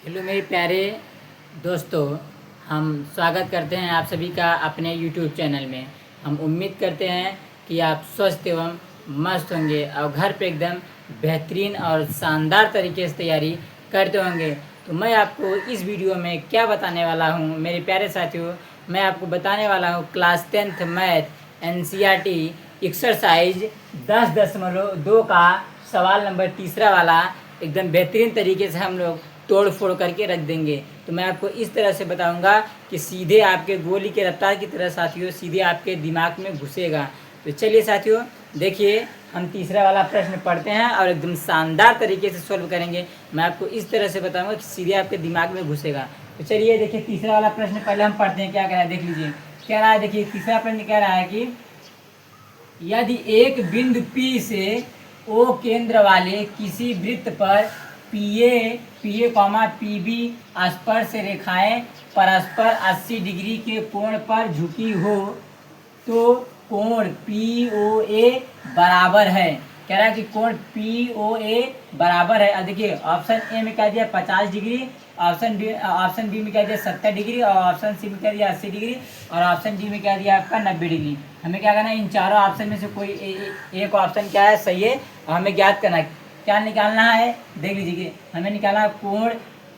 Hello मेरे प्यारे दोस्तों, हम स्वागत करते हैं आप सभी का अपने यूट्यूब चैनल में। हम उम्मीद करते हैं कि आप स्वस्थ एवं मस्त होंगे और घर पे एकदम बेहतरीन और शानदार तरीके से तैयारी करते होंगे। तो मैं आपको इस वीडियो में क्या बताने वाला हूँ मेरे प्यारे साथियों, मैं आपको बताने वाला हूँ class 10th math NCERT exercise 10.2 का सवाल नंबर तीसरा वाला एकदम बेहतरीन तरीके से हम लोग तोड़ फोड़ करके रख देंगे। तो मैं आपको इस तरह से बताऊंगा कि सीधे आपके गोली के रफ्तार की तरह साथियों सीधे आपके दिमाग में घुसेगा। तो चलिए साथियों, देखिए हम तीसरा वाला प्रश्न पढ़ते हैं और एकदम शानदार तरीके से सॉल्व करेंगे। मैं आपको इस तरह से बताऊंगा कि सीधे आपके दिमाग में घुसेगा। तो चलिए देखिए तीसरा वाला प्रश्न पहले हम पढ़ते हैं। क्या कह रहा है देख लीजिए। कह रहा है देखिए तीसरा प्रश्न कह रहा है कि यदि एक बिंदु P से O केंद्र वाले किसी वृत्त पर PA, स्पर्श रेखाएं परस्पर 80 डिग्री के कोण पर झुकी हो तो कोण POA बराबर है। कह रहा है कि कोण POA बराबर है। अब देखिए ऑप्शन ए में कह दिया 50 डिग्री, ऑप्शन बी में कह दिया 70 डिग्री और ऑप्शन सी में कह दिया 80 डिग्री और ऑप्शन डी में कह दिया आपका 90 डिग्री। हमें क्या करना है, इन चारों ऑप्शन में से कोई एक ऑप्शन क्या है सही है और हमें ज्ञात करना है। क्या निकालना है देख लीजिए, हमें निकालना है कोण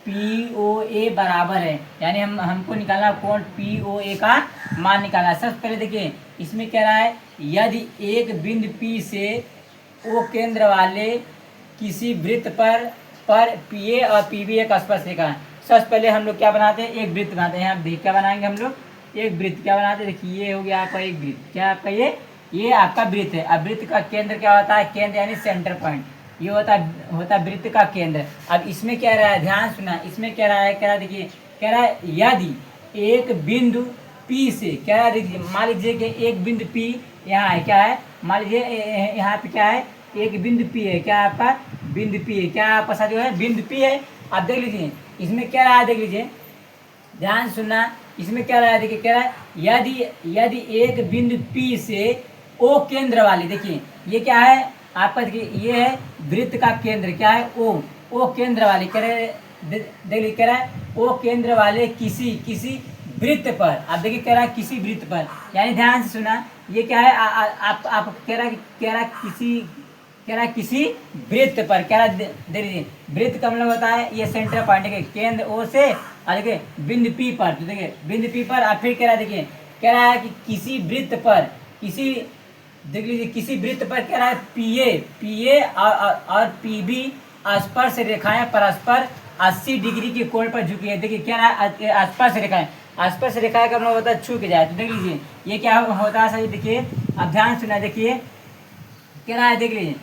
POA बराबर है, यानी हमको निकालना कोण POA का मान निकालना है। सबसे पहले देखिए इसमें कह रहा है यदि एक बिंदु P से O केंद्र वाले किसी वृत्त पर PA और PB एक स्पर्श रेखा है। सबसे पहले हम लोग क्या बनाते हैं, एक वृत्त बनाते हैं। यहाँ देख क्या बनाएंगे हम लोग, एक वृत्त क्या बनाते हैं। देखिए ये हो गया आपका एक वृत्त। क्या आपका ये आपका वृत्त है। अब वृत्त का केंद्र क्या होता है, केंद्र यानी सेंटर पॉइंट, ये होता वृत्त का केंद्र। अब इसमें कह रहा है, ध्यान सुना, इसमें कह रहा है देखिए कह रहा है यदि एक बिंदु P से, कह रहा है देखिए मान लीजिए कि एक बिंदु P यहाँ है, क्या है मान लीजिए यहाँ पे क्या है, एक बिंदु P है। क्या आपका बिंदु P है, क्या आपका साथियों है बिंदु P है। आप देख लीजिए इसमें क्या रहा है, देख लीजिए ध्यान सुनना। इसमें क्या रहा है देखिए, क्या रहा है यदि एक बिंदु P से O केंद्र वाले, देखिए ये क्या है आपका, देखिए ये है वृत्त का केंद्र, क्या है O केंद्र वाले कह रहे देख लीजिए कह रहा है O केंद्र वाले किसी वृत्त पर। आप देखिए कह रहा है किसी वृत्त पर, यानी ध्यान से सुना ये क्या है आप कह रहा है किसी वृत्त पर। कह रहा देख लीजिए वृत्त का मतलब होता है ये सेंटर पॉइंट है केंद्र O से और देखिए बिंदु P पर। तो देखिए बिंदु P पर और फिर कह रहा है देखिए कह रहा है कि किसी वृत्त पर, किसी देख लीजिए किसी वृत्त पर कह रहा है PA और PB स्पर्श रेखाएं परस्पर 80 डिग्री के कोण पर झुकी है। देखिए क्या रहा है स्पर्श रेखाएं, स्पर्श रेखाएं का मतलब होता है छू के जाए। तो देख लीजिए ये क्या होता है सही। देखिए अब ध्यान सुना, देखिए कह रहा है देख लीजिए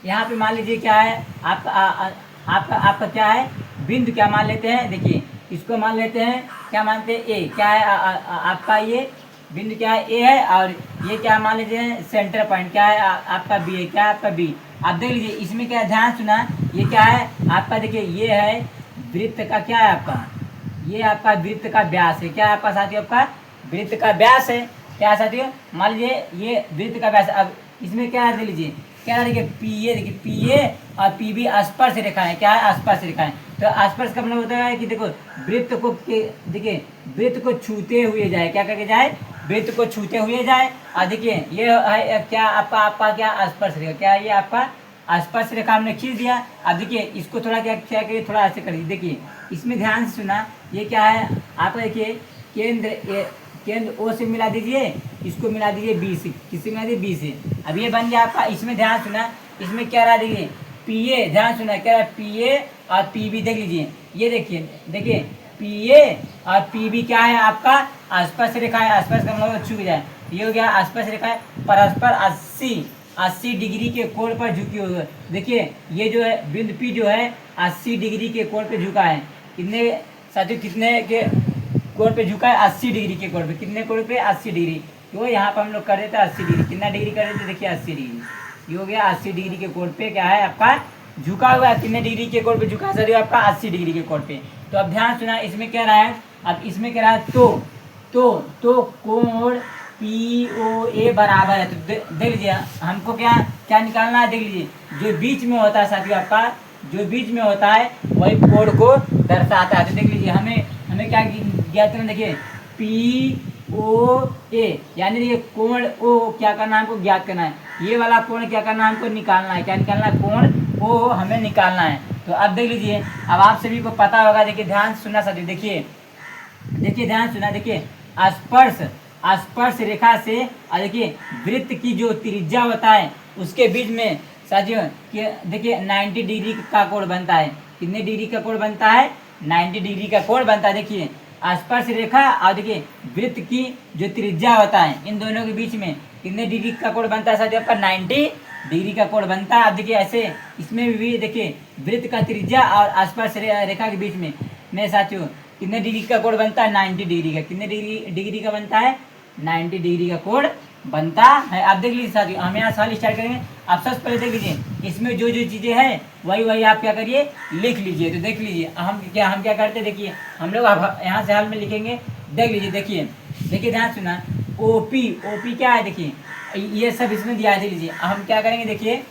यहाँ पे मान लीजिए क्या है आपका क्या है बिंदु, क्या मान लेते हैं, देखिए इसको मान लेते हैं, क्या मानते हैं ए, क्या है आपका ये बिंदु क्या है ए है और ये क्या मान लीजिए सेंटर पॉइंट क्या है आपका बी है, क्या है आपका बी। आप देख लीजिए इसमें क्या ध्यान सुना ये क्या है आपका, देखिए ये है वृत्त का, क्या है आपका ये आपका वृत्त का व्यास है। क्या आपका साथियों आपका वृत्त का व्यास है, क्या साथियों मान लीजिए ये वृत्त का व्यास। अब इसमें क्या है देख लीजिए क्या है देखिए PA और PB स्पर्श रेखाएं, क्या है स्पर्श रेखाएं। तो स्पर्श का मतलब होता है कि देखो वृत्त को देखिए वृत्त को छूते हुए जाए, क्या करके जाए वृत्त को छूते हुए जाए। और देखिए ये है क्या आपका क्या स्पर्श रेखा, क्या ये आपका स्पर्श रेखा हमने खींच दिया। अब देखिए इसको थोड़ा क्या करिए, थोड़ा ऐसे करिए। देखिए इसमें ध्यान से सुना ये क्या है आपका, देखिए केंद्र O से मिला दीजिए, इसको मिला दीजिए B से, किसी मिला दीजिए B से। अब ये बन गया आपका। इसमें ध्यान सुना इसमें क्या रहा देखिए PA, ध्यान सुना क्या रहा PA और PB। देख लीजिए ये देखिए PA और PB क्या है आपका स्पर्श रेखा है। स्पर्श का मतलब छू जाए, ये हो गया स्पर्श रेखा है परस्पर 80 डिग्री के कोण पर झुकी हुई है। देखिए ये जो है बिंदु P जो है 80 डिग्री के कोण पे झुका है। कितने साथियों कितने के कोण पे झुका है 80 डिग्री के कोण पे, कितने कोण पे 80 डिग्री। तो यहाँ पर हम लोग कर देते हैं 80 डिग्री, कितना डिग्री कर देते देखिए 80 डिग्री, ये हो गया 80 डिग्री के कोण पे क्या है आपका झुका हुआ है। कितने डिग्री के कोण पे झुका है आपका 80 डिग्री के कोण पे। तो अब ध्यान सुना इसमें क्या रहा है, अब इसमें क्या रहा है तो कोण POA बराबर है। तो देख लीजिए हमको क्या क्या निकालना है, देख लीजिए जो बीच में होता है साथियों आपका जो बीच में होता है वही कोण को दर्शाता है। तो देख लीजिए हमें हमें क्या ज्ञात करना, देखिए POA यानी देखिए कोण ओ क्या करना है, हमको ज्ञात करना है। ये वाला कोण क्या करना है, हमको निकालना है। क्या निकालना है, कोण ओ हमें निकालना है। तो अब देख लीजिए, अब आप सभी को पता होगा, देखिए ध्यान सुनना साथियों, देखिए ध्यान सुना, देखिए स्पर्श स्पर्श रेखा से और देखिए वृत्त की जो त्रिज्या होता है उसके बीच में साथियों कि देखिए 90 डिग्री का कोण बनता है। कितने डिग्री का कोण बनता है, 90 डिग्री का कोण बनता है। देखिए स्पर्श रेखा और देखिए वृत्त की जो त्रिज्या होता है, इन दोनों के बीच में कितने डिग्री का कोण बनता है साथियों, आपका 90 डिग्री का कोण बनता है। अब देखिए ऐसे इसमें भी देखिए वृत्त का त्रिज्या और स्पर्श रेखा के बीच में साथियों कितने डिग्री का कोण बनता है, 90 डिग्री का। कितने डिग्री का बनता है, 90 डिग्री का कोण बनता है। आप देख लीजिए साथियों, हम यहाँ सवाल स्टार्ट करेंगे। आप सबसे पहले देख लीजिए इसमें जो जो चीज़ें हैं वही आप क्या करिए, लिख लीजिए। तो देख लीजिए हम क्या करते हैं, देखिए हम लोग अब यहाँ से हाल में लिखेंगे। देख लीजिए, देखिए ध्यान सुना, ओपी क्या है, देखिए ये सब इसमें दिया है। देख लीजिए हम क्या करेंगे, देखिए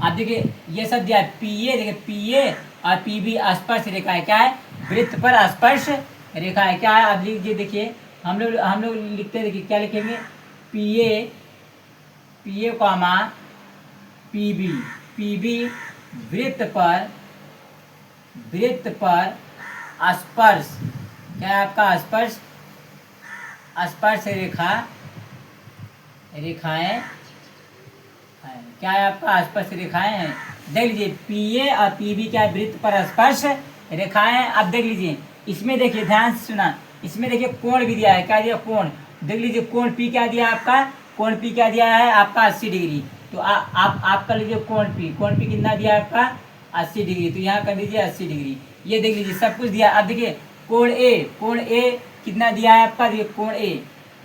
आप देखिए ये सब दिया है। PA देखिए PA और PB स्पर्श रेखा है, क्या है, वृत्त पर स्पर्श रेखा है, क्या है। अब लीजिए, देखिए हम लोग लिखते हैं, देखिए क्या लिखेंगे, PA कॉमा PB वृत्त पर स्पर्श, क्या है आपका, स्पर्श रेखाएं, क्या है आपका, स्पर्श रेखाएं हैं। देख लीजिए PA और PB क्या है, वृत्त पर स्पर्श रेखाएं। अब देख लीजिए इसमें, देखिए ध्यान से सुना, इसमें देखिए कोण भी दिया है, क्या दिया, कोण। देख लीजिए कोण P क्या दिया है आपका, कोण P क्या दिया है आपका, 80 डिग्री। तो आप कर लीजिए कोण P कितना दिया है आपका, 80 डिग्री। तो यहाँ कर लीजिए 80 डिग्री। ये देख लीजिए सब कुछ दिया। अब देखिए कोण A कितना दिया है आपका, देखिए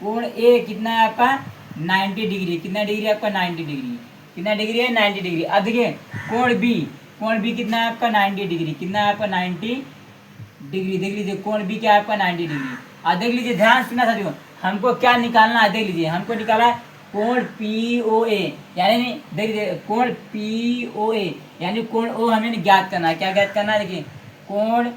कोण A कितना है आपका, 90 डिग्री। कितना डिग्री आपका, 90 डिग्री। कितना डिग्री है, 90 डिग्री। अब देखिए कोण B कितना है आपका, 90 डिग्री। कितना है आपका, 90 डिग्री। देख लीजिए कोण B क्या है आपका, 90 डिग्री। और देख लीजिए ध्यान सुना साथियों, हमको क्या निकालना है, देख लीजिए हमको निकाला है कोण POA, यानी देख लीजिए कोण POA यानी कोण O हमें ज्ञात करना है। क्या ज्ञात करना है, देखिए कोण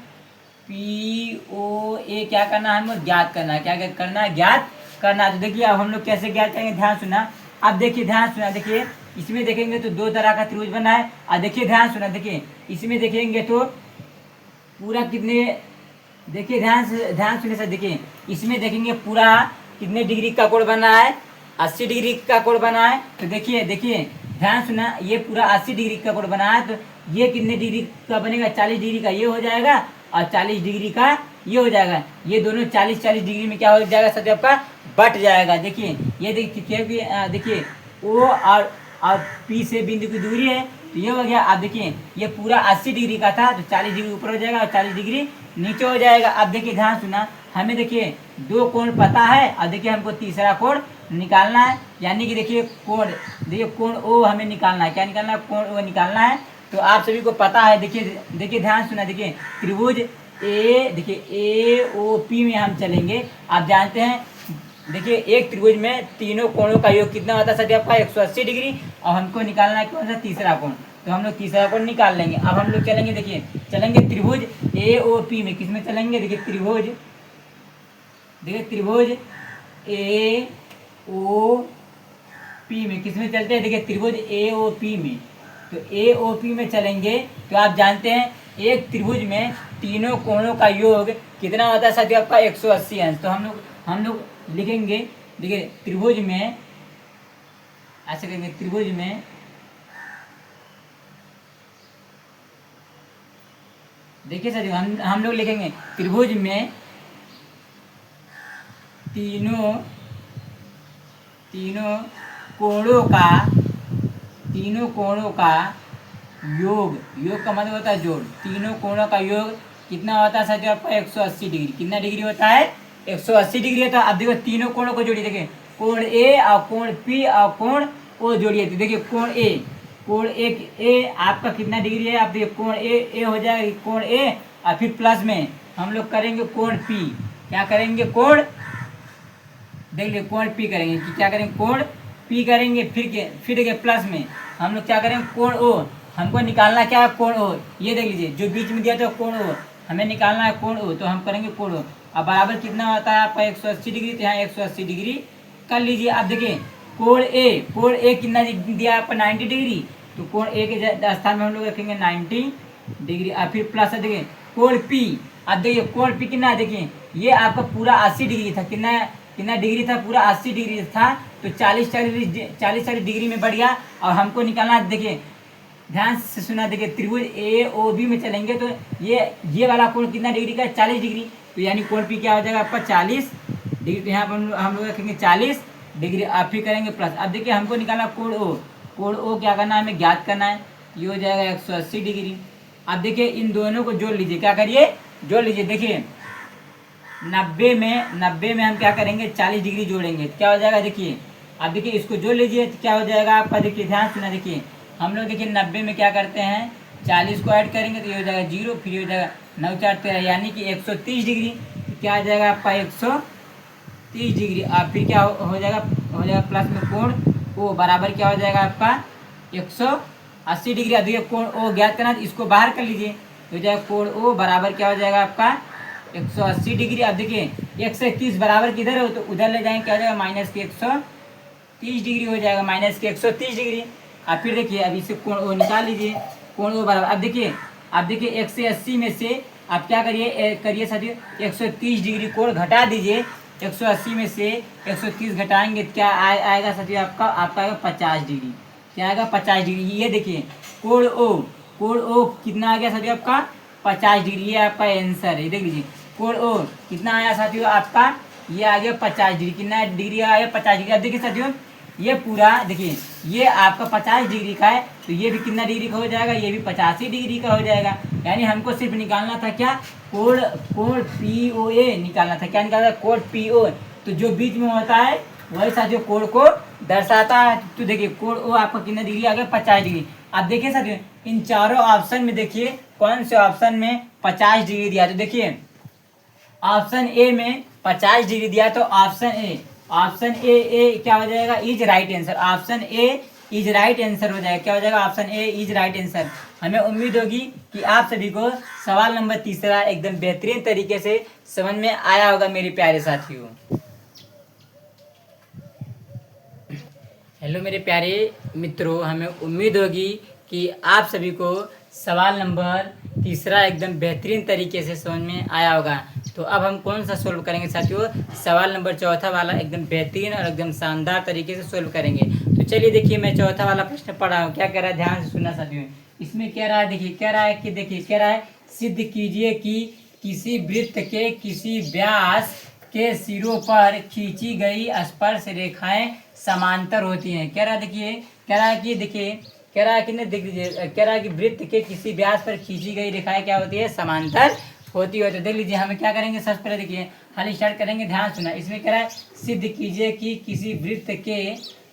POA क्या करना है, हमको ज्ञात करना है। क्या करना है, ज्ञात करना है। तो देखिए अब हम लोग कैसे ज्ञात करेंगे, ध्यान सुना। अब देखिए ध्यान सुना, देखिए इसमें देखेंगे तो दो तरह का त्रिभुज बना है। और देखिए ध्यान सुना, देखिए इसमें देखेंगे तो पूरा कितने, देखिए ध्यान सुने सर, देखिए इसमें देखेंगे पूरा कितने डिग्री का कोण बना है, 80 डिग्री का कोण बना है। तो देखिए ध्यान सुना, ये पूरा 80 डिग्री का कोण बना है। तो ये कितने डिग्री का बनेगा, 40 डिग्री का ये हो जाएगा और 40 डिग्री का ये हो जाएगा। ये दोनों 40 डिग्री में क्या हो जाएगा सर, आपका बट जाएगा। देखिए ये देखिए O और P से बिंदु की दूरी है, तो ये हो गया। अब देखिए ये पूरा 80 डिग्री का था, तो 40 डिग्री ऊपर हो जाएगा और 40 डिग्री नीचे हो जाएगा। अब देखिए ध्यान सुना, हमें देखिए दो कोण पता है और देखिए हमको तीसरा कोण निकालना है। यानी कि देखिए कोण O हमें निकालना है। क्या निकालना है, कोण O निकालना है। तो आप सभी को पता है, देखिए ध्यान सुना, देखिए त्रिभुज AOP में हम चलेंगे। आप जानते हैं, देखिए एक त्रिभुज में तीनों कोणों का योग कितना होता है सर आपका, 180 डिग्री। और हमको निकालना है कौन सा, तीसरा कोण। तो हम लोग तीसरा कोण निकाल लेंगे। अब हम लोग चलेंगे, देखिए चलेंगे त्रिभुज AOP में। किस में चलेंगे, देखिए त्रिभुज AOP में। किस में चलते हैं, देखिए त्रिभुज AOP में। तो AOP में चलेंगे तो आप जानते हैं एक त्रिभुज में तीनों कोणों का योग कितना होता है साथियों आपका, 180 अंश। तो हम लोग लिखेंगे, देखिए त्रिभुज में ऐसे करेंगे, त्रिभुज में देखिए साथियों हम लोग लिखेंगे त्रिभुज में तीनों कोणों का योग का मतलब होता है जोड़। तीनों कोणों का योग कितना होता है साथियों आपका, 180 डिग्री। कितना डिग्री होता है, 180 डिग्री होता है। अब देखो तीनों कोणों को जोड़िए, देखिए कोण A और कोण P और कोण O जोड़िए। तो देखिए कोण A आपका कितना डिग्री है, आप देखिए कोण A हो जाएगा कोण A और फिर प्लस में हम लोग करेंगे कोण P। क्या करेंगे, कोण, देख लीजिए कोण P करेंगे कि क्या करेंगे, कोण P करेंगे। फिर देखिए प्लस में हम लोग क्या करेंगे, कोण O। हमको निकालना क्या है, कोण ओ। ये देख लीजिए जो बीच में दिया था कोण ओ, हमें निकालना है कोण ओ, तो हम करेंगे कोण ओ। अब बराबर कितना होता है आपका 180 डिग्री, तो यहाँ 180 डिग्री कर लीजिए। अब देखिए कोण ए कितना दिया आपका 90 डिग्री, तो कोण ए के स्थान में हम लोग रखेंगे 90 डिग्री। अब फिर प्लस है देखिए कोण पी। अब देखिए कोण पी कितना है, देखिए ये आपका पूरा 80 डिग्री था, कितना कितना डिग्री था, पूरा 80 डिग्री था, तो 40 डिग्री में बढ़ गया। और हमको निकालना, देखिए ध्यान से सुना, देखिए त्रिभुज ए ओ बी में चलेंगे तो ये वाला कोण कितना डिग्री का है, 40 डिग्री, तो यानी कोण पी क्या हो जाएगा आपका 40 डिग्री। तो यहाँ पर हम लोग रखेंगे 40 डिग्री। आप फिर करेंगे प्लस। अब देखिए हमको निकालना कोण ओ, कोण ओ क्या करना है, हमें ज्ञात करना है, ये हो जाएगा 180 डिग्री। अब देखिए इन दोनों को जोड़ लीजिए, क्या करिए, जोड़ लीजिए। देखिए 90 में हम क्या करेंगे, 40 डिग्री जोड़ेंगे, तो क्या हो जाएगा, देखिए अब देखिए इसको जोड़ लीजिए, तो क्या हो जाएगा आपका, देखिए ध्यान सुना, देखिए हम लोग देखिए 90 में क्या करते हैं, 40 को ऐड करेंगे तो ये हो जाएगा 0, फिर ये हो जाएगा 9 4 13, यानी कि 130 डिग्री। तो क्या आ जाएगा आपका 130 डिग्री। अब फिर क्या हो जाएगा प्लस में कोण ओ बराबर क्या हो जाएगा आपका 180 डिग्री। अब देखिए कोण ओ ज्ञात करना, तो इसको बाहर कर लीजिए, तो हो जाएगा कोण ओ बराबर क्या हो जाएगा आपका 180 डिग्री। अब देखिए 130 बराबर किधर हो, तो उधर ले जाएंगे, क्या हो जाएगा माइनस के 130 डिग्री हो जाएगा, माइनस के 130 डिग्री। अब फिर देखिए अब इसे कोण ओ निकाल लीजिए, कोण ओ बराबर, अब देखिए 180 में से आप क्या करिए साथियों, 130 डिग्री कोण घटा दीजिए। 180 में से 130 घटाएंगे तो क्या आएगा साथियों, आपका आएगा 50 डिग्री। क्या आएगा 50 डिग्री। ये देखिए कोण ओ कितना आ गया साथियों आपका 50 डिग्री, ये आपका आंसर है। देख लीजिए कोण ओ कितना आया साथियों आपका, ये आ गया 50 डिग्री, कितना डिग्री आया 50 डिग्री। अब देखिए साथियों ये पूरा देखिए ये आपका 50 डिग्री का है, तो ये भी कितना डिग्री का हो जाएगा, ये भी 85 डिग्री का हो जाएगा। यानी हमको सिर्फ निकालना था क्या, कोण पी ओ ए निकालना था। क्या निकालना था, कोण पी ओ, तो जो बीच में होता है वही साथियों कोण को दर्शाता है। तो देखिए कोण ओ आपका कितना डिग्री आ गया 50 डिग्री। अब देखिए साथियों इन चारों ऑप्शन में देखिए कौन से ऑप्शन में 50 डिग्री दिया, तो देखिए ऑप्शन ए में 50 डिग्री दिया, तो ऑप्शन ए क्या हो जाएगा, is right answer. Option A is right answer हो जाएगा, क्या हो जाएगा, option A is right answer. हमें उम्मीद होगी कि आप सभी को सवाल नंबर तीसरा एकदम बेहतरीन तरीके से समझ में आया होगा मेरे प्यारे साथियों। हेलो मेरे प्यारे मित्रों, हमें उम्मीद होगी कि आप सभी को सवाल नंबर तीसरा एकदम बेहतरीन तरीके से समझ में आया होगा। तो अब हम कौन सा सोल्व करेंगे साथियों, सवाल नंबर चौथा वाला एकदम बेहतरीन और एकदम शानदार तरीके से सोल्व करेंगे। तो चलिए देखिए मैं चौथा वाला प्रश्न पढ़ रहा हूँ, क्या कह रहा है, ध्यान से सुनना साथियों। इसमें कह रहा है, देखिए कह रहा है सिद्ध कीजिए कि किसी वृत्त के किसी व्यास के सिरों पर खींची गई स्पर्श रेखाएं समांतर होती हैं। कह रहा है देखिए, कह रहा है कि देखिए कह रहा है कि नहीं, देख लीजिए, कह रहा है कि वृत्त के किसी व्यास पर खींची गई रेखाएं क्या होती है, समांतर होती है। तो देख लीजिए हमें क्या करेंगे, सबसे पहले देखिए हल स्टार्ट करेंगे, ध्यान सुना। इसमें कह रहा है सिद्ध कीजिए कि किसी वृत्त के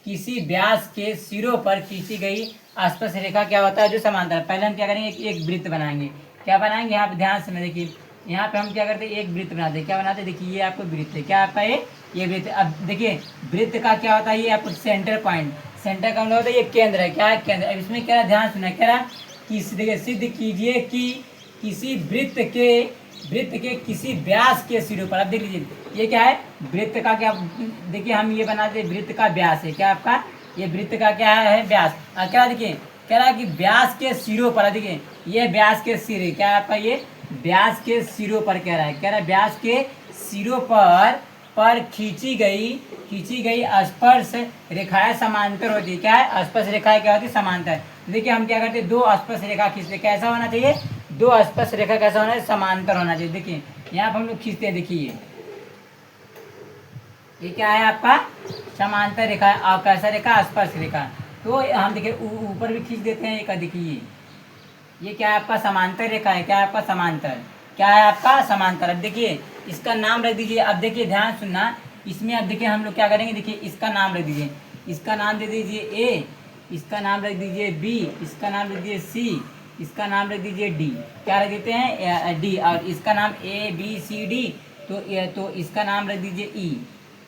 किसी व्यास के सिरों पर खींची गई स्पर्श रेखा क्या होता है, जो समांतर। पहले हम क्या करेंगे, एक वृत्त बनाएंगे। क्या बनाएंगे, यहाँ पे ध्यान से देखिए, यहाँ पे हम क्या करते हैं, एक वृत्त बनाते हैं। क्या बनाते हैं, देखिए ये आपको वृत्त है, क्या आपका ये वृत्त। अब देखिए वृत्त का क्या होता है, ये आपको सेंटर पॉइंट, सेंटर का मतलब होता है ये केंद्र है, क्या है केंद्र। अब इसमें क्या है, ध्यान सुना, कह रहा कि देखिए सिद्ध कीजिए कि किसी वृत्त के किसी व्यास के सिरों पर। अब देख लीजिए ये क्या है, वृत्त का क्या, देखिए हम ये बनाते हैं, वृत्त का व्यास है, क्या आपका ये वृत्त का क्या है व्यास। और क्या देखिए कह रहा है कि व्यास के सिरों पर, देखिए ये व्यास के सिर है, क्या आपका ये व्यास के सिरों पर कह रहा है, व्यास के सिरों पर खींची गई स्पर्श रेखाएं समांतर होती है। क्या है, स्पर्श रेखाएं क्या होती है, समांतर। देखिए हम क्या करते हैं, दो स्पर्श रेखा खींचते, कैसा होना चाहिए, दो स्पर्श रेखा कैसा होना चाहिए, समांतर होना चाहिए। देखिए यहाँ पर हम लोग खींचते हैं, देखिए ये क्या है आपका समांतर रेखा और कैसा रेखा, स्पर्श रेखा। तो हम देखिए ऊपर भी खींच देते हैं, एक देखिए ये क्या है आपका समांतर रेखा है, क्या है आपका समांतर, क्या है आपका समांतर। अब देखिए इसका नाम रख दीजिए। अब देखिए ध्यान सुनना, इसमें अब देखिए हम लोग क्या करेंगे, देखिए इसका नाम रख दीजिए, इसका नाम दे दीजिए ए, इसका नाम रख दीजिए बी, इसका नाम रख दीजिए सी, इसका नाम रख दीजिए डी। क्या रख देते हैं, डी। और इसका नाम ए बी सी डी, तो इसका नाम रख दीजिए ई।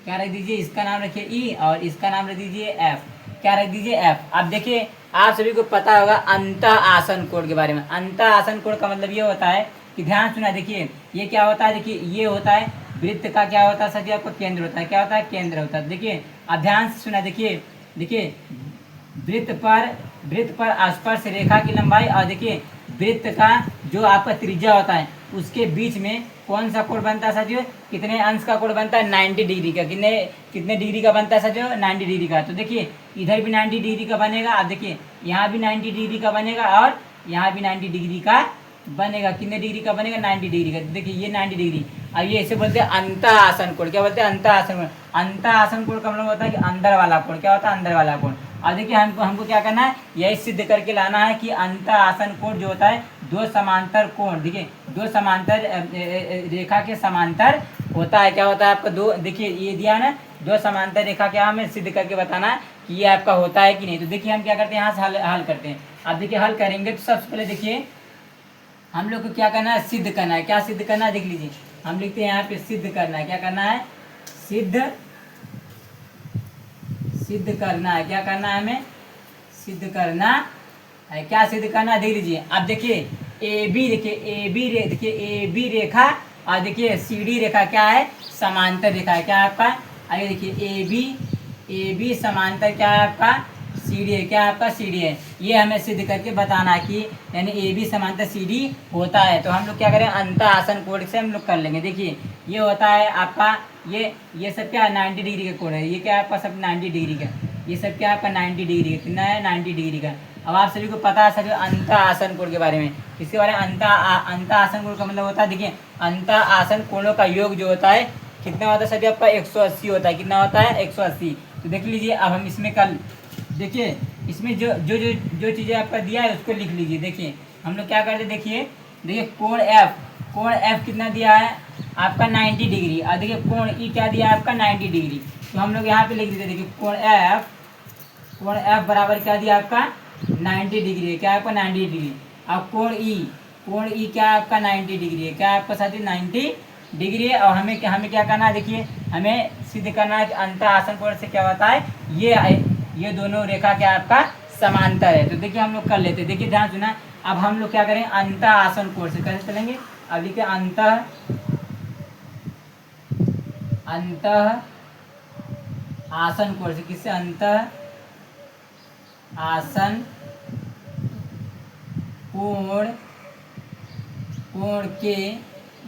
क्या रख दीजिए, इसका नाम रखिए ई और इसका नाम रख दीजिए एफ। क्या रख दीजिए एफ। अब देखिए आप सभी को पता होगा अंत आसन कोण के बारे में। अंत आसन कोण का मतलब ये होता है कि ध्यान सुना, देखिए ये क्या होता है, देखिए ये होता है वृत्त का क्या होता है साथी, आपको केंद्र होता है। क्या होता है, केंद्र होता है। देखिए अब ध्यान से सुना, देखिए देखिए वृत्त पर स्पर्श रेखा की लंबाई और देखिए वृत्त का जो आपका त्रिज्या होता है उसके बीच में कौन सा कोण बनता है साथियों, कितने अंश का कोण बनता है, 90 डिग्री का। कितने कितने डिग्री का बनता है साथियों, 90 डिग्री का। तो देखिए इधर भी 90 डिग्री का बनेगा, अब देखिए यहाँ भी 90 डिग्री का बनेगा और यहाँ भी 90 डिग्री का बनेगा। कितने डिग्री का बनेगा, 90 डिग्री का। देखिए ये 90 डिग्री। अब ये ऐसे बोलते हैं अंत आसन कोण। क्या बोलते हैं, अंत आसन कोण। अंत आसन कोण का मतलब होता है कि अंदर वाला कोण। क्या होता है, अंदर वाला कोण। और देखिए हमको क्या करना है, यही सिद्ध करके लाना है कि अंत आसन कोण जो होता है दो समांतर कोण, देखिए दो समांतर रेखा के समांतर होता है। क्या होता है आपका दो, देखिए ये दिया ना दो समांतर रेखा, क्या हमें सिद्ध करके बताना है कि ये आपका होता है कि नहीं। तो देखिए हम क्या करते हैं, यहाँ से हल करते हैं। अब देखिए हल करेंगे तो सबसे पहले देखिए हम लोग को क्या करना है, सिद्ध करना है। क्या सिद्ध करना है, देख लीजिए हम लिखते हैं यहाँ पे सिद्ध करना है। क्या करना है, सिद्ध करना है। क्या करना है, हमें सिद्ध करना है। क्या सिद्ध करना है, देख लीजिए। अब देखिए ए बी, देखिए ए बी रेखा और देखिए सी डी रेखा क्या है, समांतर रेखा है। क्या है आपका, आइए देखिए ए बी समांतर क्या है आपका, सी डी है। क्या है आपका, सी डी है। ये हमें सिद्ध करके बताना है कि यानी ए बी समांतर सी डी होता है। तो हम लोग क्या करें, अंत आसन कोण से हम लोग कर लेंगे। देखिए ये होता है आपका ये सब क्या है, 90 डिग्री का कोण है। ये क्या है आपका, सब 90 डिग्री का। ये सब क्या है आपका 90 डिग्री का। कितना है, 90 डिग्री का। अब आप सभी को पता है सर अंत आसन कोण के बारे में। इसके बारे में अंत आसन कोण का मतलब होता है, देखिए अंत आसन कोणों का योग जो होता है कितना होता है सर आपका, 180 होता है। कितना होता है, 180। तो देख लीजिए अब हम इसमें कल देखिए इसमें जो जो जो जो चीज़ें आपका दिया है उसको लिख लीजिए। देखिए हम लोग क्या करते हैं, देखिए कोण एफ कितना दिया है आपका, 90 डिग्री। और देखिए कोण ई क्या दिया है आपका, 90 डिग्री। तो हम लोग यहाँ पे लिख देते हैं, देखिए कोण एफ बराबर क्या दिया आपका, 90 डिग्री है। क्या है आपका, 90 डिग्री। अब कोण ई क्या है आपका, 90 डिग्री है। क्या है आपका साथी, 90 डिग्री है। और हमें क्या करना है, देखिए हमें सिद्ध करना है कि अंत आसन कोण से क्या होता है, ये दोनों रेखा क्या आपका समांतर है। तो देखिए हम लोग कर लेते हैं। देखिए ध्यान सुना, अब हम लोग क्या करें, अंत आसन कोण से कैसे चलेंगे। अब देखिए अंत आसन कोण से, किससे, अंत आसन कोण के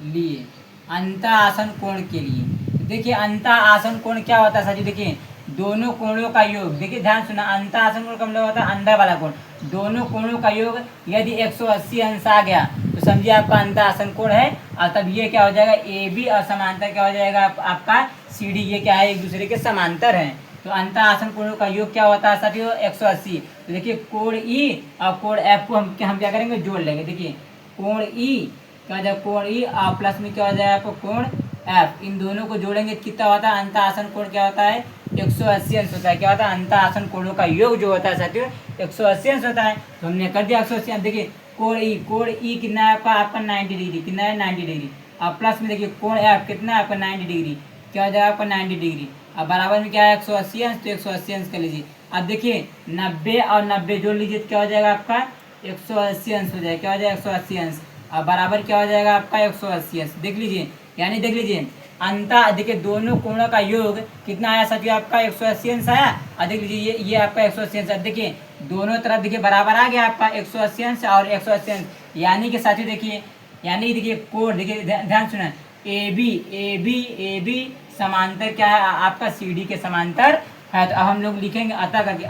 लिए, अंत आसन कोण के लिए। देखिए अंत आसन कोण क्या होता है साथी, देखिए दोनों कोणों का योग। देखिए ध्यान सुना, अंत आसन कोण का मतलब होता है अंदर वाला कोण। दोनों कोणों का योग यदि 180 अंश आ गया तो समझिए आपका अंत आसन कोण है। और तब ये क्या हो जाएगा, ए बी और समांतर क्या हो जाएगा आपका सी डी। ये क्या है, एक दूसरे के समांतर हैं। तो अंत आसन कोणों का योग क्या होता है साथियों, 180। तो देखिए कोण ई और कोण एफ को हम क्या करेंगे, जोड़ लेंगे। देखिए कोण ई क्या हो जाएगा, कोण ई और प्लस में क्या हो जाएगा आपको, कोण एफ। इन दोनों को जोड़ेंगे कितना होता है, अंत आसन कोण क्या होता है, 180 अंश होता है। क्या होता है, अंत आसन कोणों का योग जो होता है साथियों 180 अंश होता है। तो हमने कर दिया 180 अंश। देखिए कोण ई कितना है आपका 90 डिग्री। कितना है, 90 डिग्री। और प्लस में देखिए कोण एफ कितना है आपका, 90 डिग्री। क्या हो जाएगा आपका, 90 डिग्री। अब बराबर में क्या है, 180 अंश। तो 180 अंश कर लीजिए। अब देखिए 90 और 90 जोड़ लीजिए तो क्या हो जाएगा आपका, 180 अंश हो जाएगा। क्या हो जाएगा, 180 अंश। अब बराबर क्या हो जाएगा आपका, 180 अंश। देख लीजिए, यानी देख लीजिए अंत, देखिए दोनों कोणों का योग कितना आया साथियों आपका, 180 अंश आया। और देख लीजिए ये आपका 180 अंश। देखिए दोनों तरफ देखिए बराबर आ गया आपका 180 अंश और 180 अंश। यानी कि साथियों देखिए कोण, देखिए ध्यान सुना, ए बी समांतर क्या है आपका, सी डी के समांतर है। तो अब हम लोग लिखेंगे अतः करके,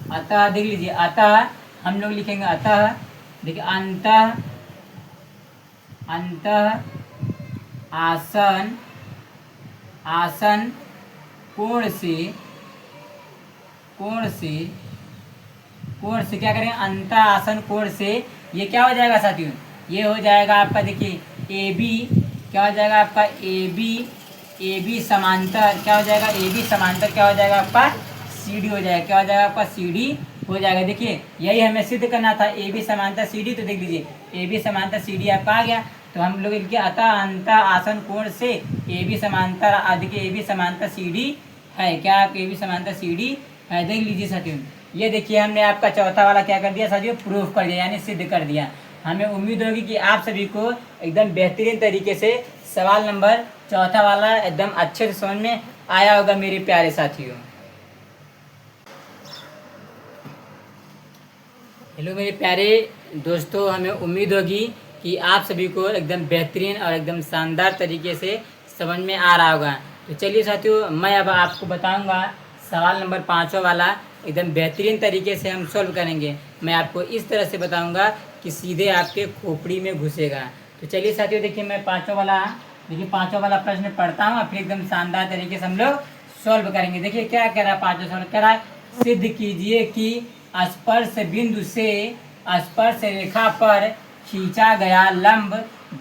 अतः देख लीजिए, अतः हम लोग लिखेंगे अतः, देखिए अंत आसन कोण से क्या करेंगे, अंत आसन कोण से ये क्या हो जाएगा साथियों, ये हो जाएगा आपका, देखिए ए बी क्या हो जाएगा आपका, ए बी समांतर क्या हो जाएगा, ए बी समांतर क्या हो जाएगा आपका, सी डी हो जाएगा। क्या हो जाएगा आपका, सी डी हो जाएगा। देखिए यही हमें सिद्ध करना था, ए बी समांतर सी डी। तो देख लीजिए ए बी समांतर सी डी आपका आ गया। तो हम लोग इनके अतः अंत आसन कोण से ए बी समांतर, देखिए ए बी समांतर सी डी है। क्या आपके भी समांतर सी डी है। देख लीजिए साथियों, ये देखिए हमने आपका चौथा वाला क्या कर दिया साथियों, प्रूफ कर दिया यानी सिद्ध कर दिया। हमें उम्मीद होगी कि आप सभी को एकदम बेहतरीन तरीके से सवाल नंबर चौथा वाला एकदम अच्छे से समझ में आया होगा मेरे प्यारे साथियों। हेलो मेरे प्यारे दोस्तों, हमें उम्मीद होगी कि आप सभी को एकदम बेहतरीन और एकदम शानदार तरीके से समझ में आ रहा होगा। तो चलिए साथियों, मैं अब आपको बताऊंगा सवाल नंबर पाँचवा वाला एकदम बेहतरीन तरीके से हम सॉल्व करेंगे। मैं आपको इस तरह से बताऊंगा कि सीधे आपके खोपड़ी में घुसेगा। तो चलिए साथियों, देखिए मैं पाँचवा वाला प्रश्न पढ़ता हूँ, फिर एकदम शानदार तरीके से हम लोग सॉल्व करेंगे। देखिए क्या कह रहा है, पाँचवा सवाल कह रहा है, सिद्ध कीजिए कि स्पर्श बिंदु से स्पर्श रेखा पर खींचा गया लंब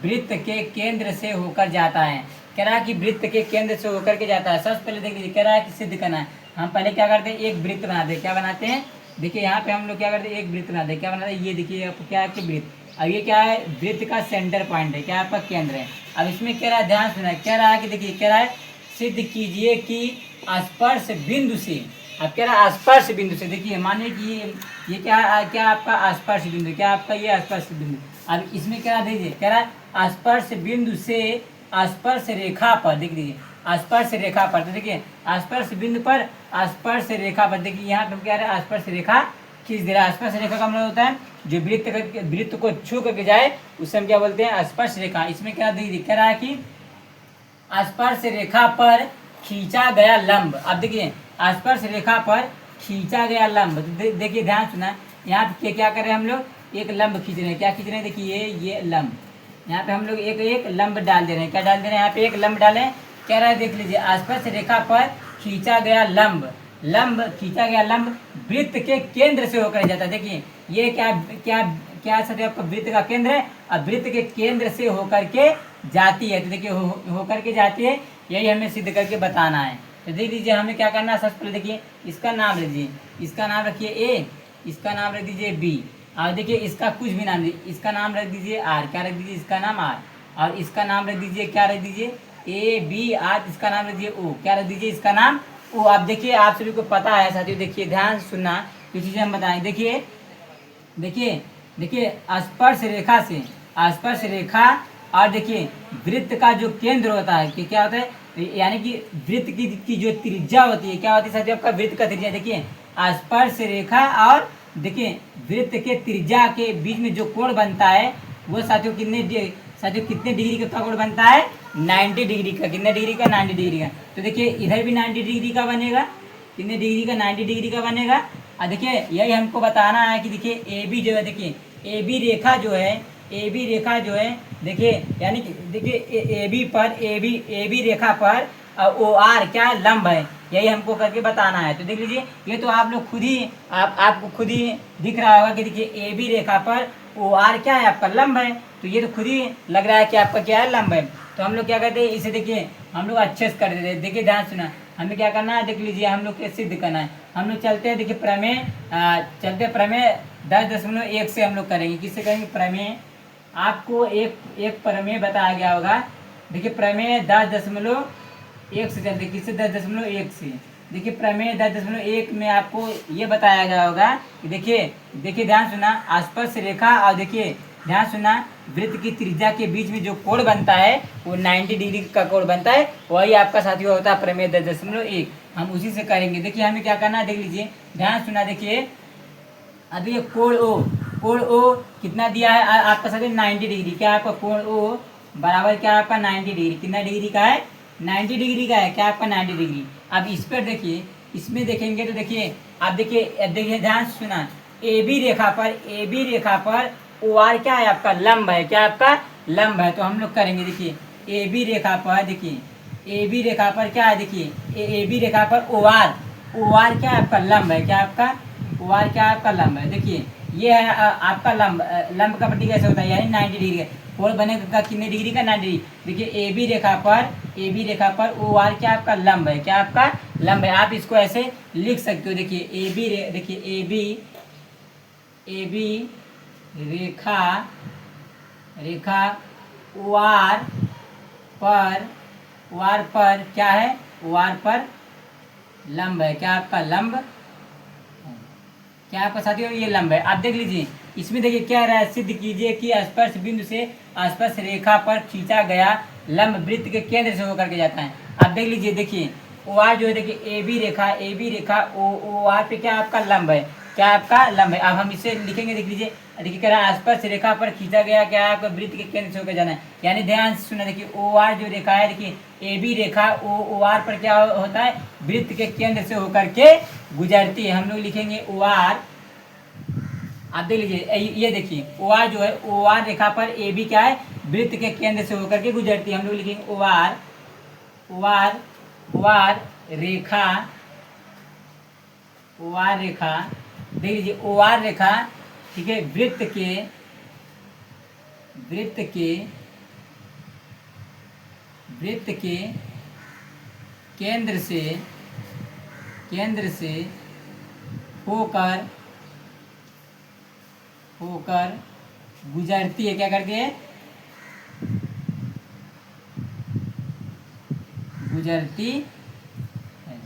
वृत्त के केंद्र से होकर जाता है। कह रहा है कि वृत्त के केंद्र से होकर के जाता है। सबसे पहले देख लीजिए, कह रहा है कि सिद्ध करना है। हम पहले क्या करते हैं, एक वृत्त बनाते हैं। क्या बनाते हैं, देखिए यहाँ पे हम लोग क्या करते हैं, एक वृत्त बनाते हैं। क्या बनाते हैं, ये देखिए आपको क्या है कि वृत्त। अब ये क्या है, वृत्त का सेंटर पॉइंट है, क्या आपका केंद्र है। अब इसमें कह रहा है, ध्यान सुना, कह रहा है कि देखिए, कह रहा है सिद्ध कीजिए कि स्पर्श बिंदु से, अब कह रहा है स्पर्श बिंदु से, देखिए मानिए कि ये क्या आपका स्पर्श बिंदु, क्या आपका ये स्पर्श बिंदु। अब इसमें क्या दीजिए, कह रहा है स्पर्श बिंदु से स्पर्श रेखा पर, देख लीजिए स्पर्श रेखा पर। तो देखिए स्पर्श बिंदु पर स्पर्श रेखा पर, देखिए यहाँ पे क्या है, स्पर्श रेखा खींच दे रहा है। स्पर्श रेखा का मतलब होता है जो वृत्त को छू करके जाए, उसे हम क्या बोलते हैं, स्पर्श रेखा। इसमें क्या दीजिए, कह रहा है कि स्पर्श रेखा पर खींचा गया लंब। अब देखिए स्पर्श रेखा पर खींचा गया लंब, देखिए ध्यान सुना, यहाँ पे क्या कर रहे हैं हम लोग, एक लंब खींच रहे हैं। क्या खींच रहे हैं, देखिए ये लंब, यहाँ पे हम लोग एक लंब डाल दे रहे हैं। क्या डाल दे रहे हैं, यहाँ पे एक लंब डालें। कह रहा है देख लीजिए, स्पर्श रेखा पर खींचा गया खींचा गया लंब वृत्त के केंद्र से होकर जाता है। देखिए ये क्या क्या क्या सर आपका वृत्त का केंद्र है, अब वृत्त के केंद्र से होकर के जाती है। तो देखिए होकर के जाती है, यही हमें सिद्ध करके बताना है। तो देख लीजिए हमें क्या करना है, सबसे पहले देखिए इसका नाम लीजिए, इसका नाम रखिए ए, इसका नाम रख दीजिए बी, और देखिए इसका कुछ भी नाम दीजिए, इसका नाम रख दीजिए आर, क्या रख दीजिए, इसका नाम आर, और इसका नाम रख दीजिए, क्या रख दीजिए, ए बी आर, इसका नाम रख दीजिए ओ, क्या रख दीजिए, इसका नाम ओ। आप देखिए आप सभी को पता है साथियों, देखिए ध्यान सुनना, कुछ चीज़ें हम बताएं। देखिए देखिए देखिए स्पर्श रेखा से स्पर्श रेखा और देखिए वृत्त का जो केंद्र होता है कि क्या होता है, यानी कि वृत्त की जो त्रिज्या होती है, क्या होती है साथियों, आपका वृत्त का त्रिज्या। देखिए स्पर्श रेखा और देखिए वृत्त के त्रिज्या के बीच में जो कोण बनता है वो साथियों कितने डिग्री का कोण बनता है, 90 डिग्री का। कितने डिग्री का, 90 डिग्री का। तो देखिए इधर भी 90 डिग्री का बनेगा, कितने डिग्री का, 90 डिग्री का बनेगा। और देखिए यही हमको बताना है कि देखिए ए बी जो है, देखिए ए बी रेखा जो है, देखिए यानी कि देखिए ए बी रेखा पर ओ आर क्या लंब है, यही हमको करके बताना है। तो देख लीजिए ये तो आप लोग खुद ही आपको खुद ही दिख रहा होगा कि देखिए ए बी रेखा पर ओ आर क्या है, आपका लंब है। तो ये तो खुद ही लग रहा है कि आपका क्या है, लंब है। तो हम लोग क्या करते हैं, इसे देखिए हम लोग अच्छे से कर देते हैं। देखिए ध्यान सुना, हमें क्या करना है, देख लीजिए हम लोग के सिद्ध करना है। हम लोग चलते हैं, देखिए प्रमेय 10.1 से हम लोग करेंगे। किससे करेंगे, प्रमेय, आपको एक प्रमेय बताया गया होगा। देखिए प्रमेय 10.1 से चलते, किससे, 10.1 से। देखिए प्रमेय 10.1 में आपको ये बताया गया होगा कि देखिए ध्यान सुना, स्पर्श रेखा और देखिए ध्यान सुना वृत्त की त्रिज्या के बीच में जो कोण बनता है वो 90 डिग्री का कोण बनता है, वही आपका साथियों होता है प्रमेय 10.1। हम उसी से करेंगे। देखिए हमें क्या करना है, देख लीजिए ध्यान सुना, देखिए अभी ये कोण ओ कितना दिया है आपका साथियों, 90 डिग्री। क्या आपका कोण ओ बराबर क्या आपका 90 डिग्री, कितना डिग्री का है, 90 डिग्री का है, क्या आपका 90 डिग्री। अब इस पर देखिए, इसमें देखेंगे तो देखिए आप देखिए ध्यान सुना, ए बी रेखा पर ओ आर क्या है, आपका लंब है, क्या आपका लंब है। तो हम लोग करेंगे, देखिए ए बी रेखा पर, देखिए ए बी रेखा पर क्या है, देखिए ए बी रेखा पर ओ आर क्या है, आपका लंब है, क्या आपका ओ आर क्या आपका लंब है। देखिए ये है आपका लंब का प्रतीक ऐसे होता है, यानी 90 डिग्री है। कोण बनेगा कितने डिग्री का, 90 डिग्री। देखिए ए बी रेखा पर ओ आर क्या आपका लंब है, क्या आपका लंब है। आप इसको ऐसे लिख सकते हो। देखिए A B Rekha O R पर क्या है, ओ आर पर लंब है, क्या आपका लंब, क्या आपका साथियों ये लंब है। आप देख लीजिए इसमें, देखिए क्या रहा है, सिद्ध कीजिए कि स्पर्श बिंदु से स्पर्श रेखा पर खींचा गया लंब वृत्त के केंद्र से होकर के जाता है। आप देख लीजिए, देखिए ओ आर जो है, देखिए A B Rekha O R पे क्या आपका लंब है, क्या आपका लंब है। अब हम इसे लिखेंगे, देख लीजिए, देखिए कह रहा है स्पर्श रेखा पर खींचा गया क्या आपका वृत्त के केंद्र से होकर जाना है। यानी ध्यान से सुना, देखिए ओ आर जो रेखा है, देखिए A B Rekha O R पर क्या होता है, वृत्त के केंद्र से होकर के गुजरती है। हम लोग लिखेंगे ओ आर। आप देख लीजिए ये देखिए ओ आर जो है, ओ आर रेखा पर ए बी क्या है, वृत्त के केंद्र से होकर के गुजरती है। हम लोग लिखेंगे ओ आर रेखा, ओ आर रेखा, देख लीजिए ओ आर रेखा, ठीक है, वृत्त के केंद्र से होकर गुजरती है, क्या करती है, गुजरती है।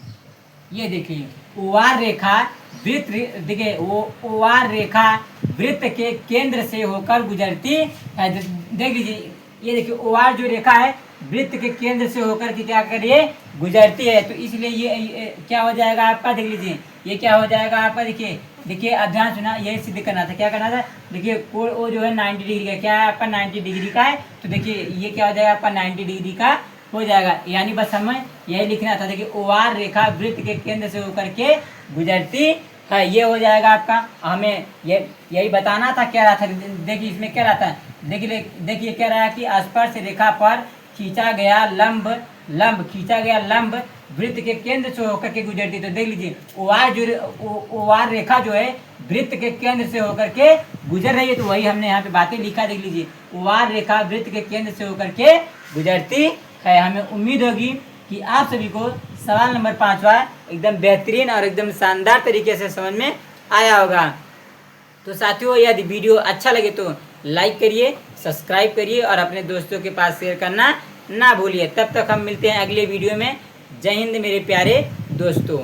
ये देखिए ओ आर रेखा वृत्त, देखिए ओ आर रेखा वृत्त के केंद्र से होकर गुजरती है। देख लीजिए ये देखिए ओ आर जो रेखा है वृत्त के केंद्र से होकर के क्या करिए, गुजरती है। तो इसलिए ये क्या हो जाएगा आपका, देख लीजिए ये क्या हो जाएगा आपका, देखिए अध्ययन सुना, यही सिद्ध करना था, क्या करना था, देखिए कोण ओ जो है 90 डिग्री का, क्या है आपका 90 डिग्री का है। तो देखिए ये क्या हो जाएगा आपका 90 डिग्री का हो जाएगा। यानी बस हमें यही लिखना था, देखिए ओ आर रेखा वृत्त के केंद्र से होकर के गुजरती है, ये हो जाएगा आपका। हमें यही बताना था, क्या रहा था, देखिए इसमें क्या रहा था, देखिए क्या रहा है कि स्पर्श रेखा पर खींचा गया लंब वृत्त के केंद्र से होकर के गुजरती। तो देख लीजिए ओ आर रेखा जो है वृत्त के केंद्र से होकर के गुजर रही है। तो वही हमने यहाँ पे बातें लिखा, देख लीजिए ओ आर रेखा वृत्त के केंद्र से होकर के गुजरती है। हमें उम्मीद होगी कि आप सभी को सवाल नंबर 5वां एकदम बेहतरीन और एकदम शानदार तरीके से समझ में आया होगा। तो साथियों यदि वीडियो अच्छा लगे तो लाइक करिए, सब्सक्राइब करिए और अपने दोस्तों के पास शेयर करना ना भूलिए। तब तक हम मिलते हैं अगले वीडियो में। जय हिंद मेरे प्यारे दोस्तों।